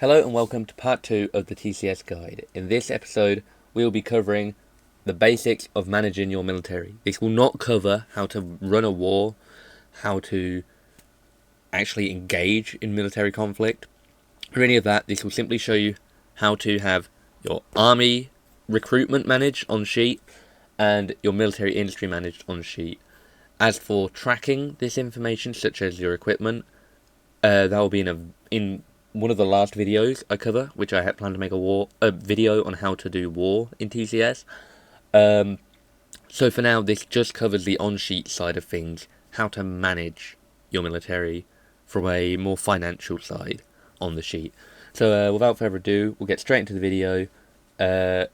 Hello and welcome to part 2 of the TCS guide. In this episode, we will be covering the basics of managing your military. This will not cover how to run a war, how to actually engage in military conflict, or any of that. This will simply show you how to have your army recruitment managed on sheet and your military industry managed on sheet. As for tracking this information, such as your equipment, that will be in one of the last videos I cover, which I had planned to make a video on how to do war in TCS. So for now, this just covers the on-sheet side of things, how to manage your military from a more financial side on the sheet. So without further ado, we'll get straight into the video. I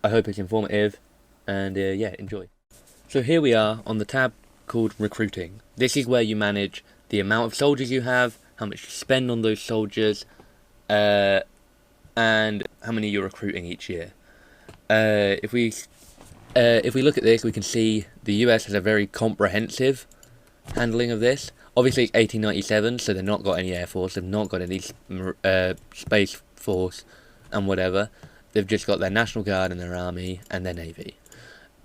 hope it's informative, and yeah, enjoy. So here we are on the tab called Recruiting. This is where you manage the amount of soldiers you have, how much you spend on those soldiers, and how many you're recruiting each year. If we look at this, we can see the US has a very comprehensive handling of this. Obviously, it's 1897, so they've not got any air force, they've not got any space force, and whatever. They've just got their National Guard and their Army and their Navy.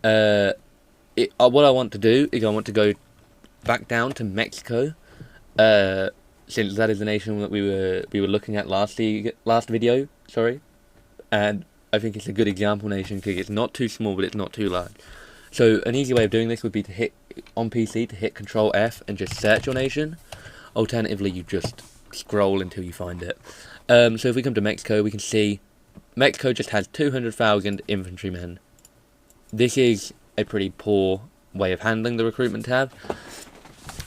What I want to do is I want to go back down to Mexico, since that is the nation that we were looking at last video. Sorry, and I think it's a good example nation because it's not too small, but it's not too large. So an easy way of doing this would be to hit on PC to hit Control F and just search your nation. Alternatively, you just scroll until you find it. So if we come to Mexico, we can see Mexico just has 200,000 infantrymen. This is a pretty poor way of handling the recruitment tab,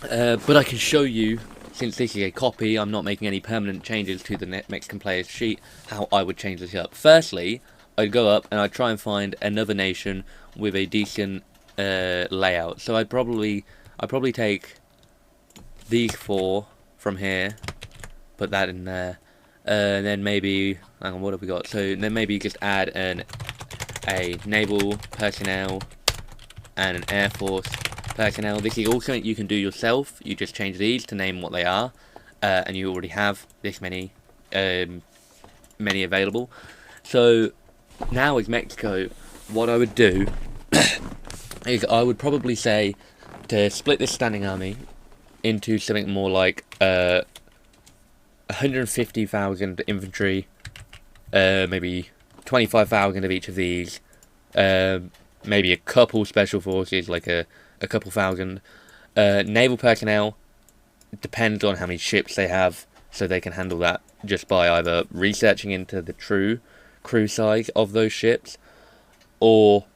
but I can show you, since this is a copy, I'm not making any permanent changes to the Mexican player's sheet, how I would change this up. Firstly, I'd go up and I'd try and find another nation with a decent layout. So I'd probably take these four from here, put that in there, and then maybe, hang on, what have we got? So then maybe just add a naval personnel and an air force personnel. This is also something you can do yourself. You just change these to name what they are, and you already have this many available. So now with Mexico, what I would do is I would probably say to split this standing army into something more like 150,000 infantry, maybe 25,000 of each of these, maybe a couple special forces, like a couple thousand. Naval personnel depends on how many ships they have, so they can handle that just by either researching into the true crew size of those ships or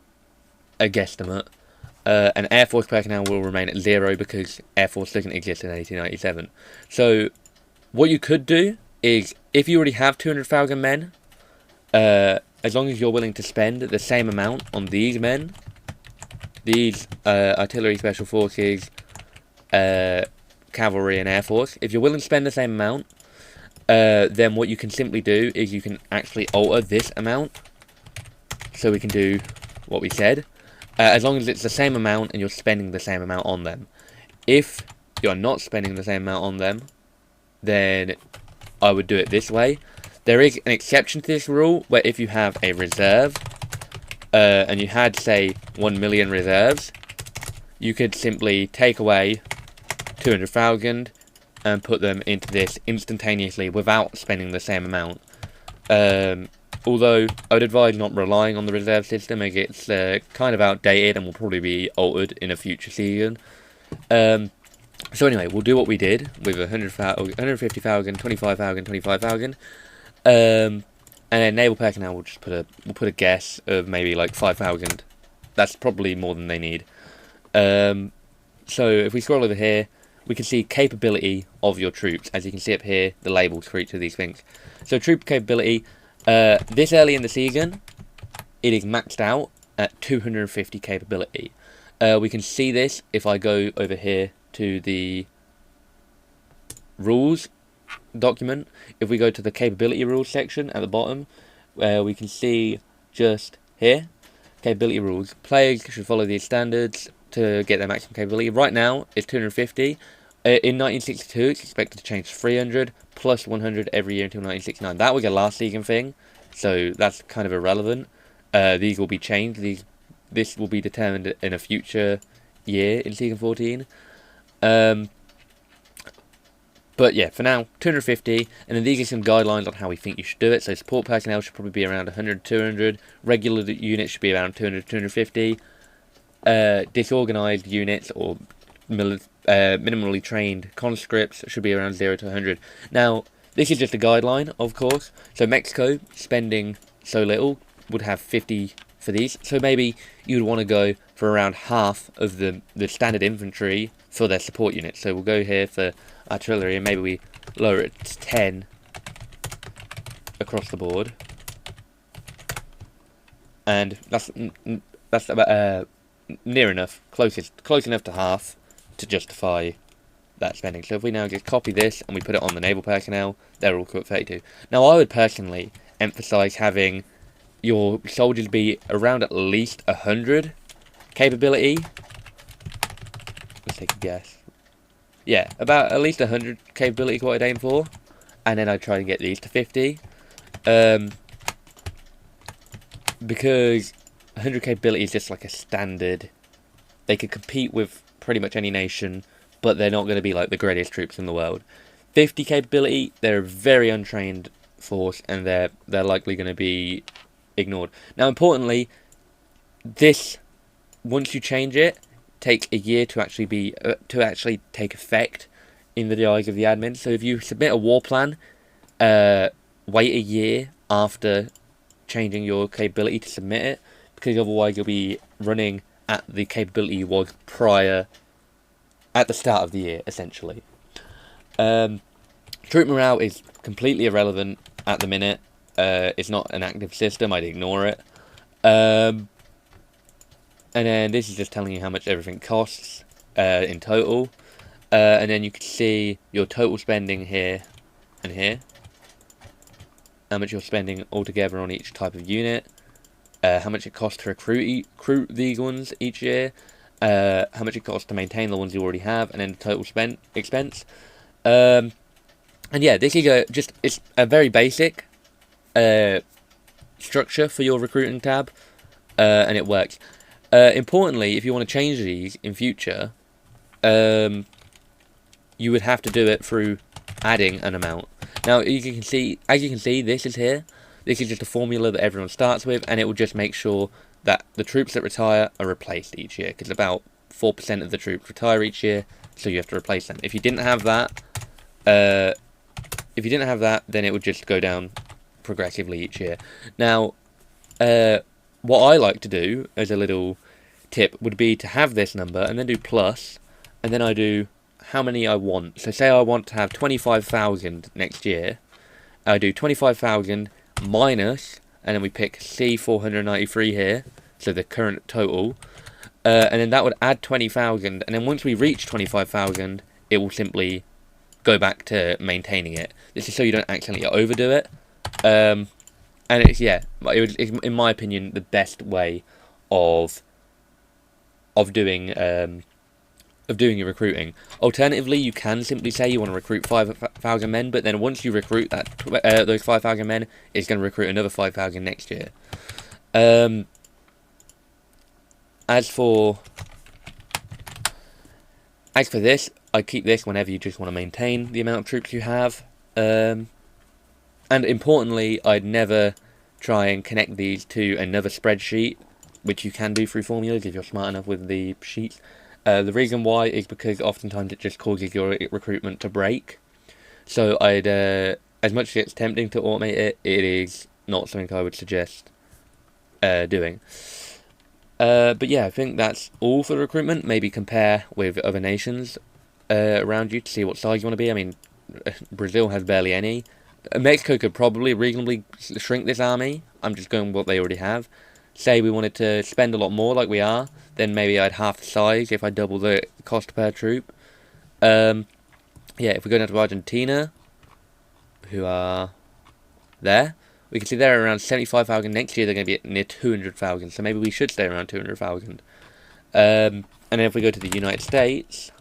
a guesstimate. And Air Force personnel will remain at 0 because Air Force doesn't exist in 1897. So what you could do is, if you already have 200,000 men, as long as you're willing to spend the same amount on these men, these artillery, special forces, cavalry and air force, if you're willing to spend the same amount, then what you can simply do is you can actually alter this amount. So we can do what we said, as long as it's the same amount and you're spending the same amount on them. If you're not spending the same amount on them, then I would do it this way. There is an exception to this rule, where if you have a reserve, and you had, say, 1 million reserves, you could simply take away 200,000 and put them into this instantaneously without spending the same amount. Although I would advise not relying on the reserve system, as it's kind of outdated and will probably be altered in a future season. So anyway, we'll do what we did with 150,000, 25,000, 25,000. And then naval personnel, we'll put a guess of maybe like 5,000. That's probably more than they need. So if we scroll over here, we can see capability of your troops. As you can see up here, the labels for each of these things. So troop capability, this early in the season, it is maxed out at 250 capability. We can see this if I go over here to the rules document. If we go to the capability rules section at the bottom, we can see just here, capability rules. Players should follow these standards to get their maximum capability. Right now it's 250. In 1962, it's expected to change to 300 plus 100 every year until 1969. That was a last season thing, so that's kind of irrelevant. These will be changed. This will be determined in a future year in season 14. But yeah, for now, 250, and then these are some guidelines on how we think you should do it. So support personnel should probably be around 100, 200. Regular units should be around 200, 250. Disorganized units or minimally trained conscripts should be around 0 to 100. Now, this is just a guideline, of course. So Mexico, spending so little, would have 50 for these. So maybe you'd want to go for around half of the standard infantry for their support units. So we'll go here for artillery, and maybe we lower it to 10 across the board. And that's about near enough, close enough to half to justify that spending. So if we now just copy this and we put it on the naval personnel, they're all at 32. Now I would personally emphasise having your soldiers be around at least 100 capability. Let's take a guess. Yeah, about at least 100 capability is what I'd aim for, and then I'd try and get these to 50. Because 100 capability is just like a standard. They could compete with pretty much any nation, but they're not going to be like the greatest troops in the world. 50 capability, they're a very untrained force, and they're likely going to be ignored. Now, importantly, this, once you change it, takes a year to actually take effect in the eyes of the admin. So if you submit a war plan, wait a year after changing your capability to submit it, because otherwise you'll be running at the capability you was prior at the start of the year, essentially. Troop morale is completely irrelevant at the minute. It's not an active system, I'd ignore it. And then this is just telling you how much everything costs in total. And then you can see your total spending here and here. How much you're spending altogether on each type of unit. How much it costs to recruit these ones each year. How much it costs to maintain the ones you already have. And then the total expense. And yeah, this is it's a very basic structure for your recruiting tab. And it works. Importantly, if you want to change these in future, you would have to do it through adding an amount. Now, as you can see, this is here. This is just a formula that everyone starts with, and it will just make sure that the troops that retire are replaced each year, because about 4% of the troops retire each year, so you have to replace them. If you didn't have that, then it would just go down progressively each year. Now, what I like to do as a little tip would be to have this number and then do plus, and then I do how many I want. So say I want to have 25,000 next year, I do 25,000 minus, and then we pick C493 here, so the current total, and then that would add 20,000, and then once we reach 25,000, it will simply go back to maintaining it. This is so you don't accidentally overdo it. And it's in my opinion the best way of doing your recruiting. Alternatively, you can simply say you want to recruit 5,000 men, but then once you recruit those 5,000 men, it's going to recruit another 5,000 next year. As for this, I keep this whenever you just want to maintain the amount of troops you have. And importantly, I'd never try and connect these to another spreadsheet, which you can do through formulas if you're smart enough with the sheets. The reason why is because oftentimes it just causes your recruitment to break. So I'd, as much as it's tempting to automate it, it is not something I would suggest doing. But yeah, I think that's all for recruitment. Maybe compare with other nations around you to see what size you want to be. I mean, Brazil has barely any. Mexico could probably reasonably shrink this army. I'm just going with what they already have. Say we wanted to spend a lot more like we are, then maybe I'd half the size if I double the cost per troop. Yeah, if we go down to Argentina, who are there, we can see they're around 75,000. Next year they're going to be at near 200,000, so maybe we should stay around 200,000. And then if we go to the United States,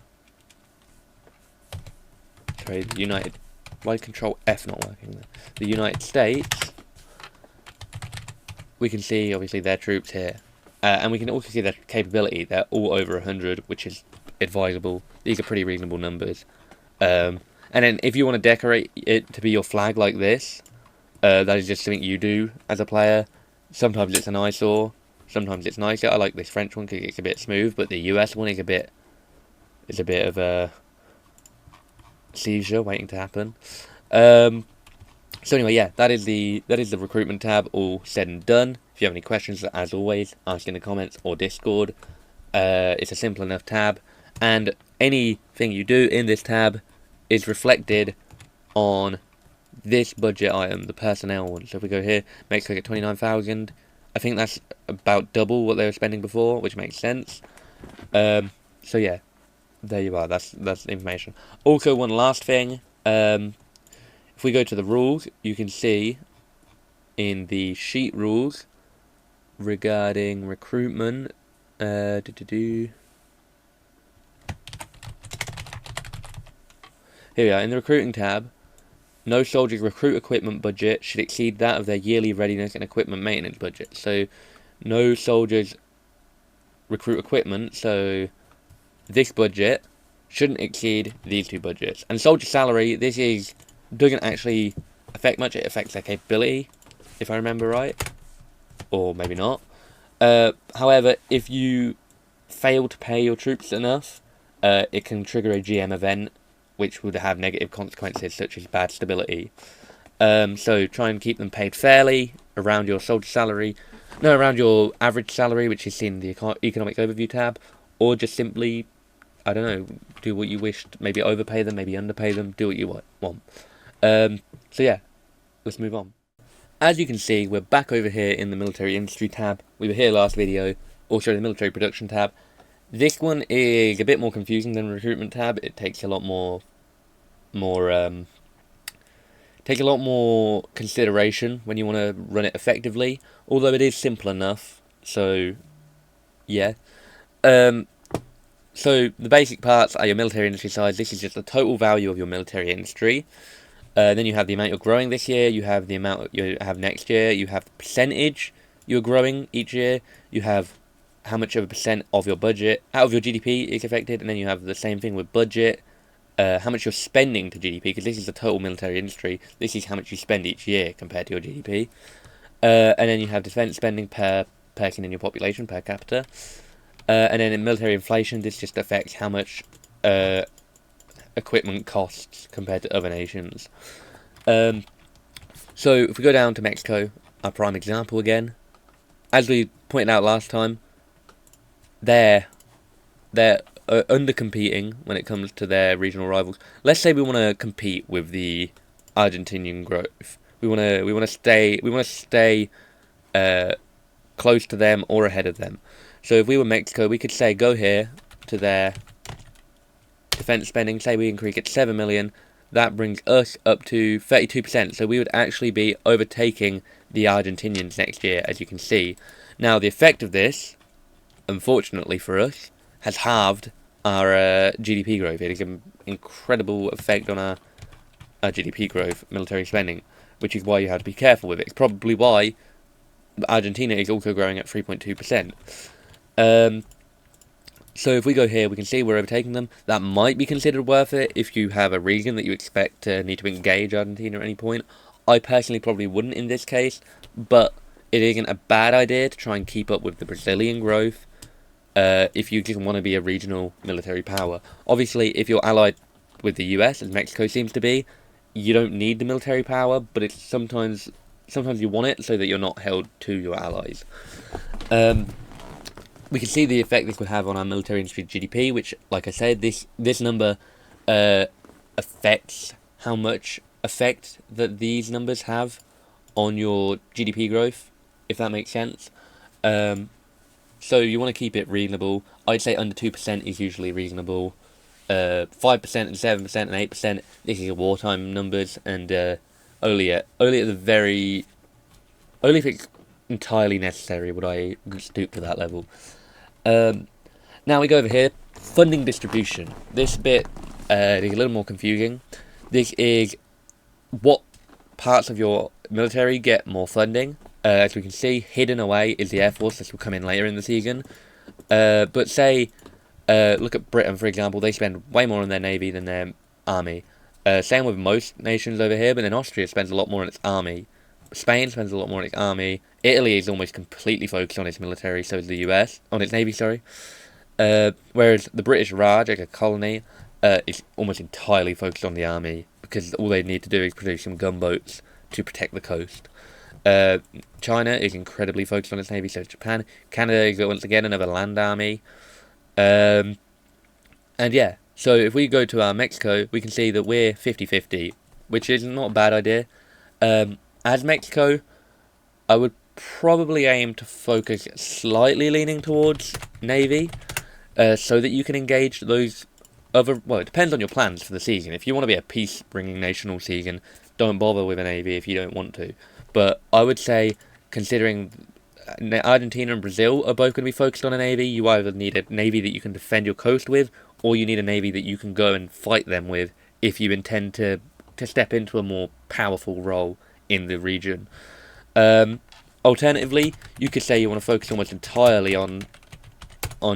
sorry, the United, why is Control F not working there? The United States, we can see obviously their troops here, and we can also see their capability. They're all over 100, which is advisable. These are pretty reasonable numbers. And then if you want to decorate it to be your flag like this, that is just something you do as a player. Sometimes it's an eyesore, sometimes it's nicer. I like this French one because it's a bit smooth, but the US one is a bit of a seizure waiting to happen. So anyway, yeah, that is the recruitment tab all said and done. If you have any questions, as always, ask in the comments or Discord. It's a simple enough tab, and anything you do in this tab is reflected on this budget item, the personnel one. So if we go here, Mexico get 29,000. I think that's about double what they were spending before, which makes sense. So yeah, there you are. That's the information. Also, one last thing. If we go to the rules, you can see in the sheet rules regarding recruitment. Here we are in the recruiting tab. No soldier's recruit equipment budget should exceed that of their yearly readiness and equipment maintenance budget. So, no soldier's recruit equipment, so this budget shouldn't exceed these two budgets. And soldier salary, doesn't actually affect much. It affects their capability, if I remember right. Or maybe not. However, if you fail to pay your troops enough, it can trigger a GM event, which would have negative consequences such as bad stability. So try and keep them paid fairly around your soldier salary, around your average salary, which is seen in the economic overview tab, or just simply, I don't know, do what you wished. Maybe overpay them, maybe underpay them. Do what you want. So yeah, let's move on. As you can see, we're back over here in the military industry tab. We were here last video, also the military production tab. This one is a bit more confusing than the recruitment tab. It takes a lot more consideration when you want to run it effectively. Although it is simple enough. So, yeah. So the basic parts are your military industry size. This is just the total value of your military industry. Then you have the amount you're growing this year. You have the amount you have next year. You have the percentage you're growing each year. You have how much of a percent of your budget, out of your GDP is affected, and then you have the same thing with budget, how much you're spending to GDP, because this is the total military industry. This is how much you spend each year compared to your GDP. And then you have defense spending per person in your population, per capita. And then in military inflation, this just affects how much equipment costs compared to other nations. So if we go down to Mexico, our prime example again, as we pointed out last time, they're under-competing when it comes to their regional rivals. Let's say we want to compete with the Argentinian growth. We want to stay close to them or ahead of them. So if we were Mexico, we could say go here to their defense spending. Say we increase it 7 million. That brings us up to 32%. So we would actually be overtaking the Argentinians next year, as you can see. Now the effect of this, unfortunately for us, has halved our GDP growth. It is an incredible effect on our GDP growth, military spending, which is why you have to be careful with it. It's probably why Argentina is also growing at 3.2%. So if we go here, we can see we're overtaking them. That might be considered worth it if you have a region that you expect to need to engage Argentina at any point. I personally probably wouldn't in this case, but it isn't a bad idea to try and keep up with the Brazilian growth if you just want to be a regional military power. Obviously, if you're allied with the US, as Mexico seems to be, you don't need the military power, but it's sometimes you want it so that you're not held to your allies. We can see the effect this would have on our military industry GDP, which, like I said, this number affects how much effect that these numbers have on your GDP growth, if that makes sense. So you want to keep it reasonable. I'd say under 2% is usually reasonable. 5% and 7% and 8%, this is wartime numbers, and only if it's entirely necessary would I stoop to that level. Now we go over here, funding distribution. This bit is a little more confusing. this is what parts of your military get more funding. As we can see, hidden away is the Air Force. This will come in later in the season. But say, look at Britain, for example. They spend way more on their navy than their army. Same with most nations over here, but then Austria spends a lot more on its army. Spain spends a lot more on its army. Italy is almost completely focused on its military, so is the US. On its navy, sorry. Whereas the British Raj, like a colony, is almost entirely focused on the army, because all they need to do is produce some gunboats to protect the coast. China is incredibly focused on its navy, so is Japan. Canada is once again another land army. And yeah, so if we go to our Mexico, we can see that we're 50-50, which is not a bad idea. As Mexico, I would probably aim to focus slightly leaning towards navy, so that you can engage those other. Well, it depends on your plans for the season. If you want to be a peace-bringing nation all season, don't bother with a navy if you don't want to. But I would say, considering Argentina and Brazil are both going to be focused on a navy, you either need a navy that you can defend your coast with, or you need a navy that you can go and fight them with if you intend to step into a more powerful role in the region. Alternatively, you could say you want to focus almost entirely on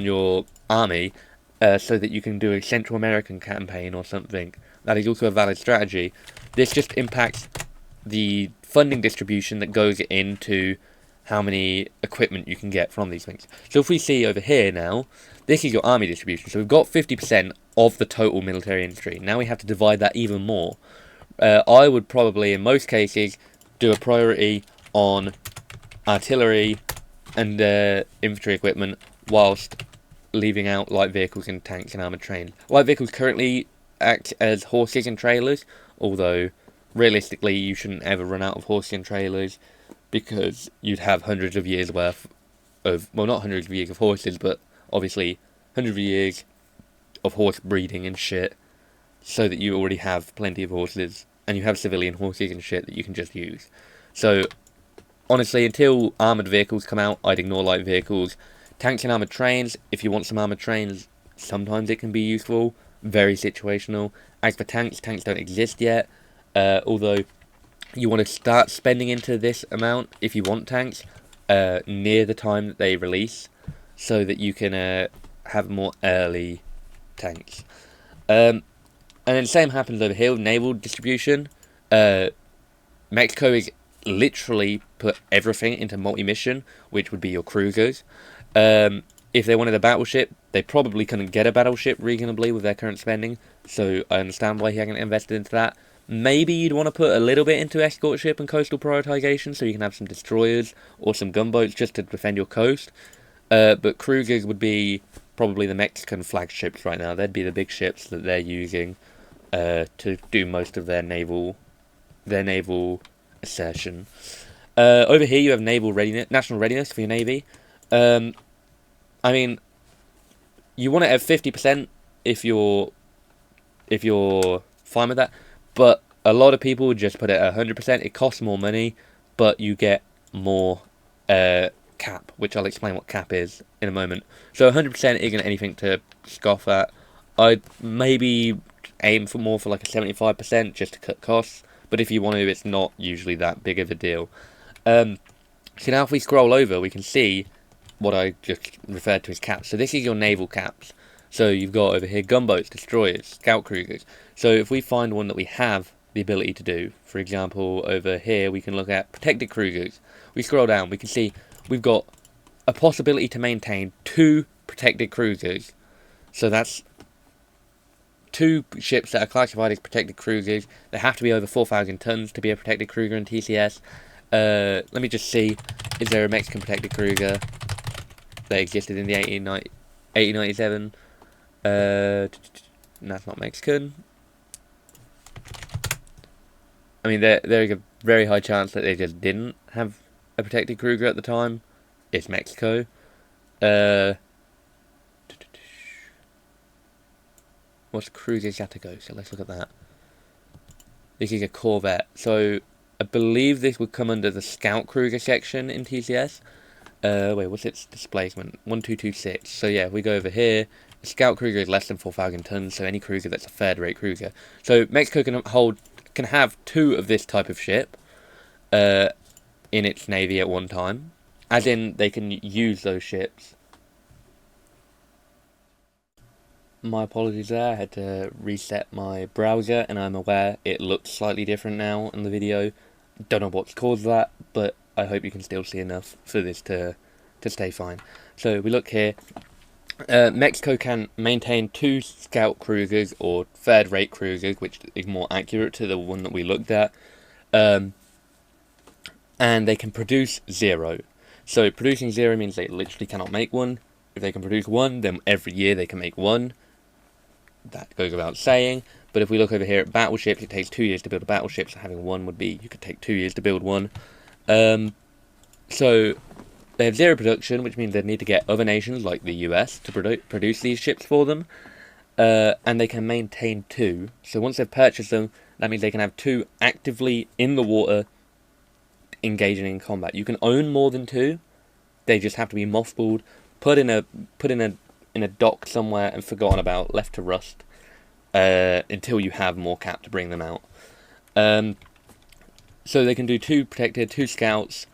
your army, so that you can do a Central American campaign or something. That is also a valid strategy. This just impacts the funding distribution that goes into how many equipment you can get from these things. So if we see over here now, this is your army distribution. So we've got 50% of the total military industry. Now we have to divide that even more. I would probably, in most cases, do a priority on artillery and infantry equipment, whilst leaving out light vehicles and tanks and armoured trains. Light vehicles currently act as horses and trailers, although realistically you shouldn't ever run out of horses and trailers, because you'd have hundreds of years worth of, well, not hundreds of years of horses, but obviously hundreds of years of horse breeding and shit, so that you already have plenty of horses, and you have civilian horses and shit that you can just use. So honestly, until armoured vehicles come out, I'd ignore light vehicles. Tanks and armoured trains, if you want some armoured trains, sometimes it can be useful, very situational. As for tanks, tanks don't exist yet, although you want to start spending into this amount if you want tanks near the time that they release, so that you can have more early tanks. And then the same happens over here with naval distribution. Mexico is literally put everything into multi-mission, which would be your cruisers. If they wanted a battleship, they probably couldn't get a battleship reasonably with their current spending, so I understand why he hasn't invested into that. Maybe you'd want to put a little bit into escort ship and coastal prioritization, so you can have some destroyers or some gunboats just to defend your coast. But cruisers would be probably the Mexican flagships right now. They'd be the big ships that they're using to do most of their naval assertion. Over here you have national readiness for your navy. I mean, you want it at 50% if you're fine with that, but a lot of people would just put it at 100%. It costs more money, but you get more cap, which I'll explain what cap is in a moment. So 100% isn't anything to scoff at. I'd maybe aim for more, for like a 75% just to cut costs, but if you want to, it's not usually that big of a deal. So now if we scroll over, we can see what I just referred to as caps. So this is your naval caps. So you've got over here gunboats, destroyers, scout cruisers. So if we find one that we have the ability to do, for example, over here we can look at protected cruisers. We scroll down, we can see we've got a possibility to maintain 2 protected cruisers. So that's 2 ships that are classified as protected cruisers. They have to be over 4,000 tons to be a protected cruiser in TCS. Let me just see, is there a Mexican protected cruiser that existed in the 1897? That's not Mexican. I mean, there is a very high chance that they just didn't have a protected cruiser at the time. It's Mexico. What's cruiser Zatago? So let's look at that. This is a corvette. So I believe this would come under the scout cruiser section in TCS. Wait, what's its displacement? 1226. So yeah, we go over here. A scout cruiser is less than 4,000 tons, so any cruiser that's a third-rate cruiser. So Mexico can have 2 of this type of ship in its navy at one time, as in they can use those ships. My apologies there, I had to reset my browser, and I'm aware it looks slightly different now in the video. Don't know what's caused that, but I hope you can still see enough for this to stay fine. So we look here. Mexico can maintain 2 scout cruisers, or third-rate cruisers, which is more accurate to the one that we looked at. And they can produce 0. So producing 0 means they literally cannot make one. If they can produce 1, then every year they can make 1. That goes without saying. But if we look over here at battleships, it takes 2 years to build a battleship, so having 1 would be, you could take 2 years to build 1. So they have 0 production, which means they need to get other nations like the US to produce these ships for them. And they can maintain 2. So once they've purchased them, that means they can have 2 actively in the water engaging in combat. You can own more than 2. They just have to be mothballed, put in a dock somewhere and forgotten about, left to rust, until you have more cap to bring them out. So they can do 2 protected, 2 scouts,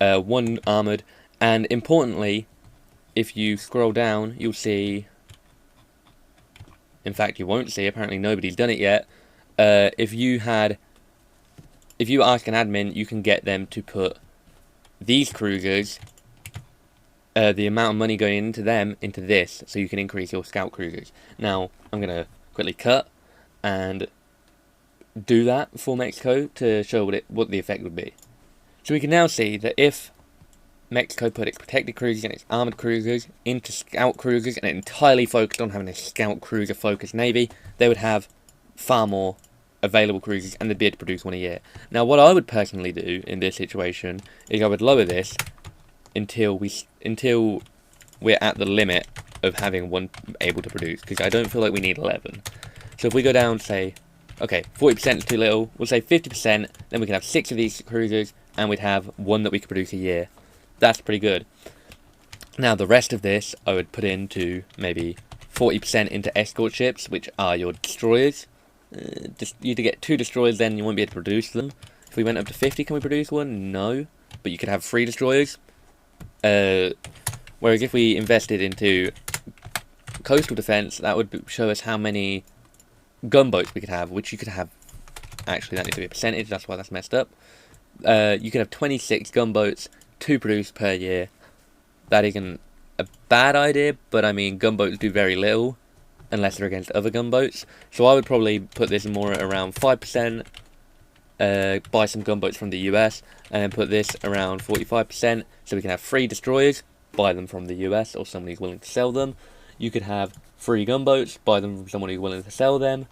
1 armoured, and importantly, if you scroll down, you'll see, in fact you won't see, apparently nobody's done it yet, if you ask an admin, you can get them to put these cruisers, the amount of money going into them, into this, so you can increase your scout cruisers. Now, I'm going to quickly cut and do that for Mexico to show what the effect would be. So we can now see that if Mexico put its protected cruisers and its armoured cruisers into scout cruisers and entirely focused on having a scout cruiser focused navy, they would have far more available cruisers and they'd be able to produce 1 a year. Now what I would personally do in this situation is I would lower this until we're at the limit of having 1 able to produce, because I don't feel like we need 11. So if we go down, say, okay, 40% is too little, we'll say 50%, then we can have 6 of these cruisers and we'd have 1 that we could produce a year. That's pretty good. Now the rest of this I would put into maybe 40% into escort ships, which are your destroyers. You to get 2 destroyers, then you won't be able to produce them. If we went up to 50, can we produce 1? No, but you could have 3 destroyers. Whereas if we invested into coastal defense, that would show us how many gunboats we could have, which you could have. Actually, that needs to be a percentage, that's why that's messed up. You could have 26 gunboats, 2 produced per year. That isn't a bad idea, but I mean, gunboats do very little unless they're against other gunboats. So I would probably put this more around 5%, buy some gunboats from the US, and then put this around 45%, so we can have 3 destroyers, buy them from the US or somebody who's willing to sell them. You could have 3 gunboats, buy them from someone who's willing to sell them.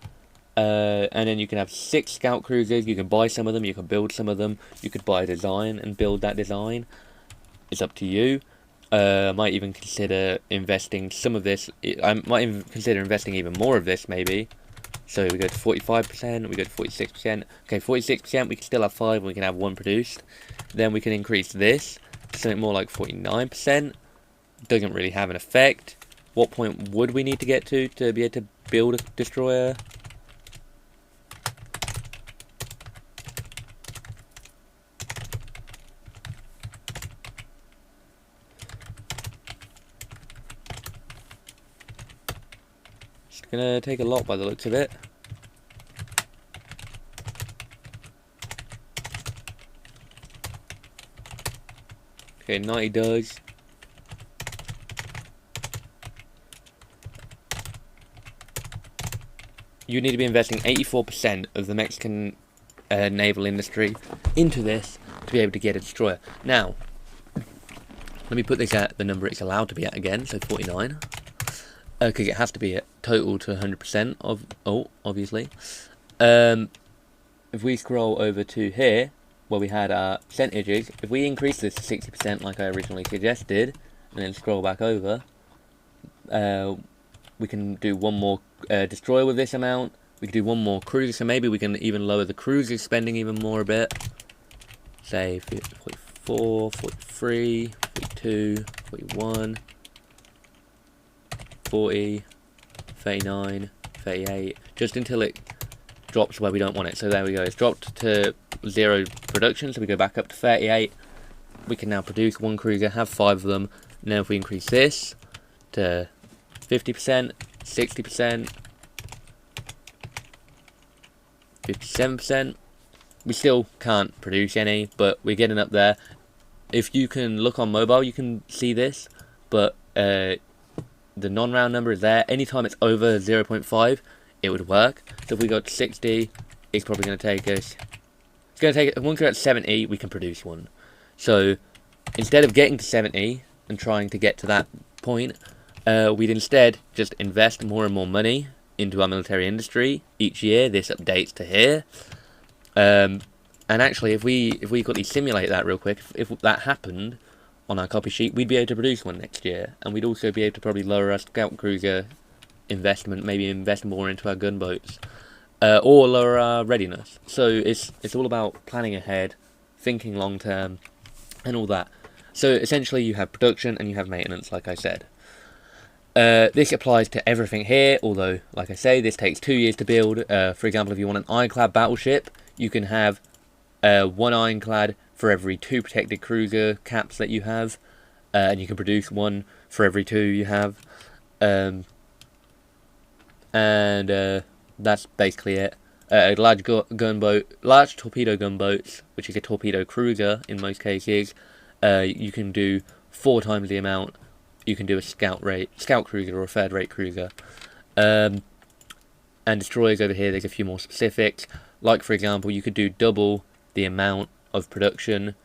And then you can have 6 scout cruisers. You can buy some of them, you can build some of them, you could buy a design and build that design. It's up to you. I might even consider investing some of this. I might even consider investing even more of this, maybe. So we go to 45%, we go to 46%. Okay, 46%, we can still have 5, and we can have 1 produced. Then we can increase this to something more like 49%. Doesn't really have an effect. What point would we need to get to be able to build a destroyer? It's gonna take a lot by the looks of it. Okay, 90 does. You need to be investing 84% of the Mexican naval industry into this to be able to get a destroyer. Now, let me put this at the number it's allowed to be at again, so 49. Because it has to be at total to 100% of, obviously. If we scroll over to here, where we had our percentages, if we increase this to 60% like I originally suggested, and then scroll back over, we can do 1 more destroyer with this amount, we can do 1 more cruiser, so maybe we can even lower the cruiser spending even more a bit. Say 44, 43, 42, 41, 40, 39, 38, just until it drops where we don't want it. So there we go, it's dropped to 0 production, so we go back up to 38. We can now produce 1 cruiser, have 5 of them. Now if we increase this to 50%, 60%, 57%, we still can't produce any, but we're getting up there. If you can look on mobile, you can see this, but the non-round number is there. Anytime it's over 0.5, it would work. So if we go to 60, it's probably going to take us, once we're at 70, we can produce one. So instead of getting to 70 and trying to get to that point, we'd instead just invest more and more money into our military industry each year. This updates to here. And actually, if we quickly simulate that real quick, if that happened on our copy sheet, we'd be able to produce one next year, and we'd also be able to probably lower our scout cruiser investment, maybe invest more into our gunboats, or lower our readiness. So it's all about planning ahead, thinking long term, and all that. So essentially, you have production and you have maintenance, like I said. This applies to everything here, although, like I say, this takes 2 years to build. For example, if you want an ironclad battleship, you can have 1 ironclad for every 2 protected cruiser caps that you have, and you can produce 1 for every 2 you have, and that's basically it. Large torpedo gunboats, which is a torpedo cruiser in most cases, you can do 4 times the amount. You can do a scout cruiser or a 3rd-rate cruiser, and destroyers over here. There's a few more specifics. Like, for example, you could do double the amount of production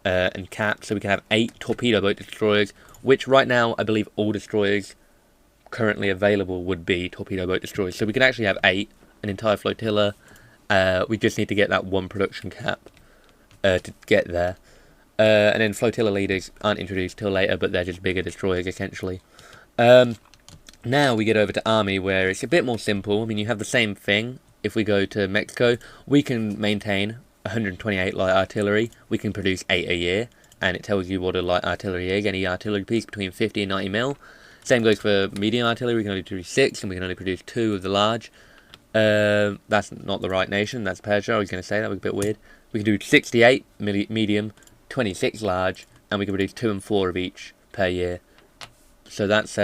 and caps, so we can have 8 torpedo boat destroyers, which right now I believe all destroyers currently available would be torpedo boat destroyers. So we can actually have 8, an entire flotilla. We just need to get that 1 production cap to get there. And then flotilla leaders aren't introduced till later, but they're just bigger destroyers essentially. Now we get over to Army, where it's a bit more simple. I mean, you have the same thing. If we go to Mexico, we can maintain 128 light artillery. We can produce 8 a year, and it tells you what a light artillery is. Any artillery piece between 50 and 90 mil. Same goes for medium artillery. We can only produce 6, and we can only produce 2 of the large. That's not the right nation. That's Persia. I was going to say that was a bit weird. We can do 68 medium, 26 large, and we can produce 2 and 4 of each per year. So that's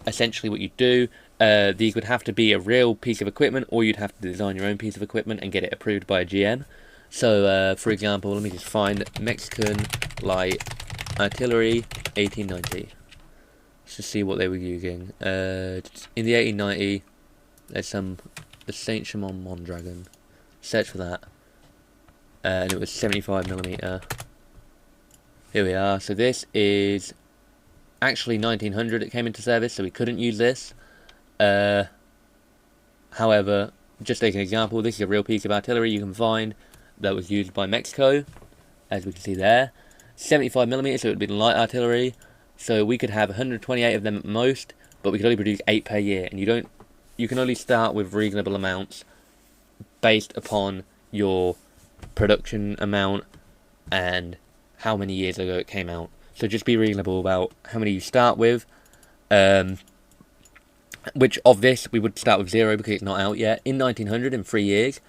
essentially what you do. These would have to be a real piece of equipment, or you'd have to design your own piece of equipment and get it approved by a GM. So, for example, let me just find Mexican Light Artillery 1890. Let's just see what they were using. In the 1890, there's the Saint Chamond Mondragon. Search for that. And it was 75mm. Here we are. So this is actually 1900 it came into service, so we couldn't use this. However, just take an example, this is a real piece of artillery you can find that was used by Mexico, as we can see there. 75mm, so it would be light artillery. So we could have 128 of them at most, but we could only produce 8 per year, and you can only start with reasonable amounts based upon your production amount and how many years ago it came out. So just be reasonable about how many you start with. Which of this we would start with 0 because it's not out yet. In 1900, in 3 years,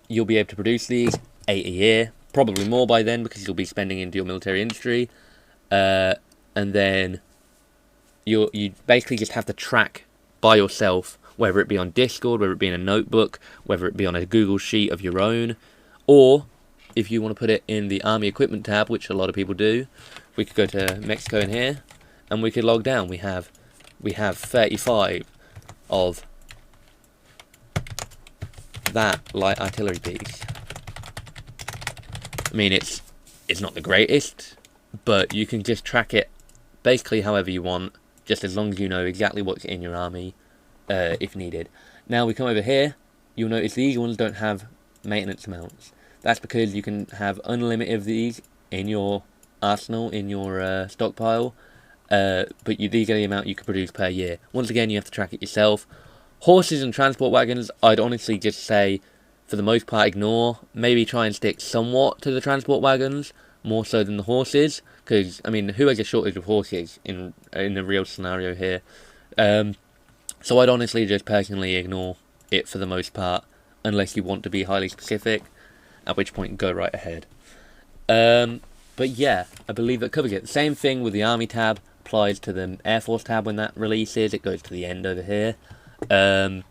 you'll be able to produce these 8 a year, probably more by then because you'll be spending into your military industry, and then you basically just have to track by yourself, whether it be on Discord, whether it be in a notebook, whether it be on a Google Sheet of your own, or if you want to put it in the Army Equipment tab, which a lot of people do, we could go to Mexico in here, and we could log down. We have 35 of that light artillery piece. I mean, it's not the greatest, but you can just track it basically however you want, just as long as you know exactly what's in your army, if needed. Now we come over here, you'll notice these ones don't have maintenance amounts. That's because you can have unlimited of these in your arsenal, in your stockpile, but these are the amount you can produce per year. Once again, you have to track it yourself. Horses and transport wagons, I'd honestly just say, for the most part, ignore. Maybe try and stick somewhat to the transport wagons, more so than the horses, because I mean, who has a shortage of horses in the real scenario here? So I'd honestly just personally ignore it for the most part, unless you want to be highly specific, at which point go right ahead. But yeah, I believe that covers it. The same thing with the Army tab applies to the Air Force tab when that releases. It goes to the end over here. And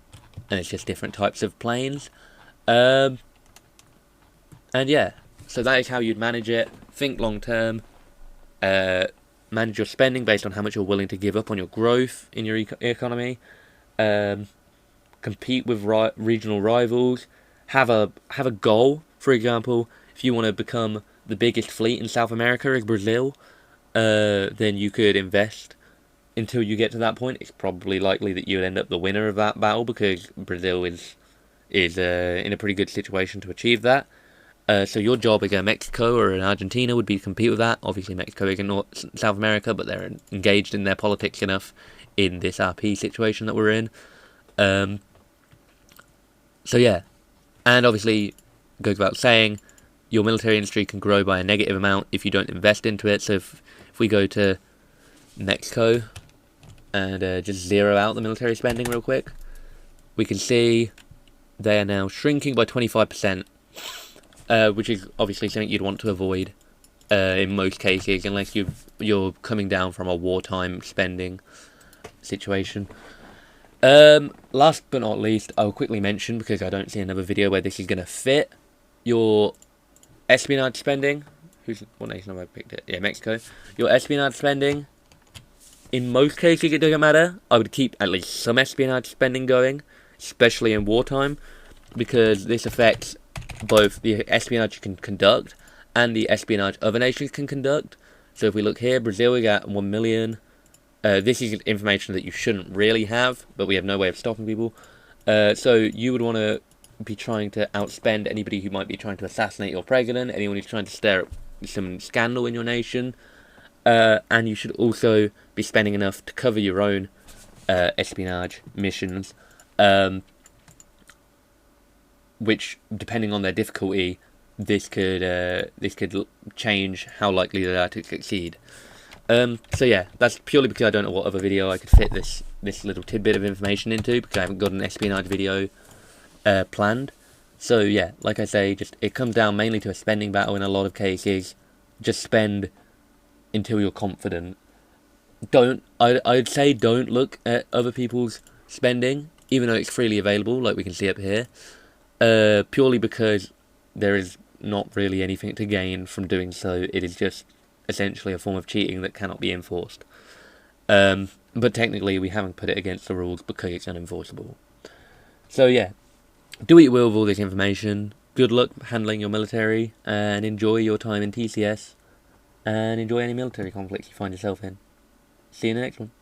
it's just different types of planes. And yeah, so that is how you'd manage it. Think long term. Manage your spending based on how much you're willing to give up on your growth in your economy. Compete with regional rivals. Have a goal. For example, if you want to become the biggest fleet in South America is Brazil, then you could invest until you get to that point. It's probably likely that you would end up the winner of that battle because Brazil is in a pretty good situation to achieve that. So your job as a Mexico or an Argentina would be to compete with that. Obviously Mexico is in South America, but they're engaged in their politics enough in this RP situation that we're in. So yeah, and obviously goes without saying, your military industry can grow by a negative amount if you don't invest into it. So if we go to Mexico and just zero out the military spending real quick, we can see they are now shrinking by 25%, which is obviously something you'd want to avoid in most cases, unless you're coming down from a wartime spending situation. Last but not least, I'll quickly mention, because I don't see another video where this is going to fit, your espionage spending. What nation have I picked it? Yeah, Mexico. Your espionage spending, in most cases it doesn't matter. I would keep at least some espionage spending going, especially in wartime, because this affects both the espionage you can conduct and the espionage other nations can conduct. So if we look here, Brazil, we got 1 million. This is information that you shouldn't really have, but we have no way of stopping people. So you would want to be trying to outspend anybody who might be trying to assassinate your president, anyone who's trying to stir up some scandal in your nation, and you should also be spending enough to cover your own espionage missions, which, depending on their difficulty, this could change how likely they are to succeed. So yeah, that's purely because I don't know what other video I could fit this little tidbit of information into, because I haven't got an espionage video planned. So yeah, like I say, just it comes down mainly to a spending battle in a lot of cases. Just spend until you're confident. I'd say don't look at other people's spending, even though it's freely available, like we can see up here, purely because there is not really anything to gain from doing so. It is just essentially a form of cheating that cannot be enforced. But technically we haven't put it against the rules because it's unenforceable. So yeah, do what you will with all this information. Good luck handling your military, and enjoy your time in TCS, and enjoy any military conflicts you find yourself in. See you in the next one.